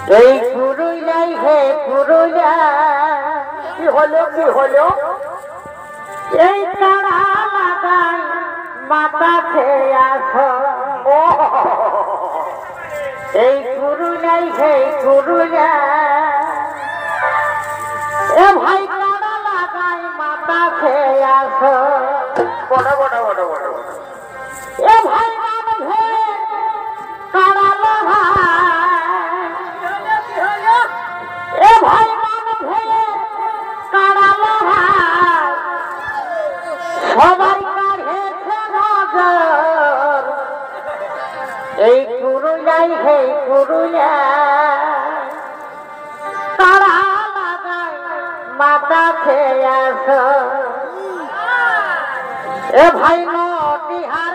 এই পুরুলিয়ায় হে পুরুলিয়া কি হলো এই কাড়া লাগাই মাথা খেয়ে আসো এই পুরুলিয়ায় হে পুরুলিয়া এ ভাই কাড়া লাগাই মাথা খেয়ে আসো বড় বড় বড় বড় এ ভাই কাড়া এ ভাই সবাই কাঢ়েছে নজর এই পুরুলিয়ায় হে পুরুলিয়া কাড়া লাগাই মাথা খেয়ে আসো এ ভাই নটিহার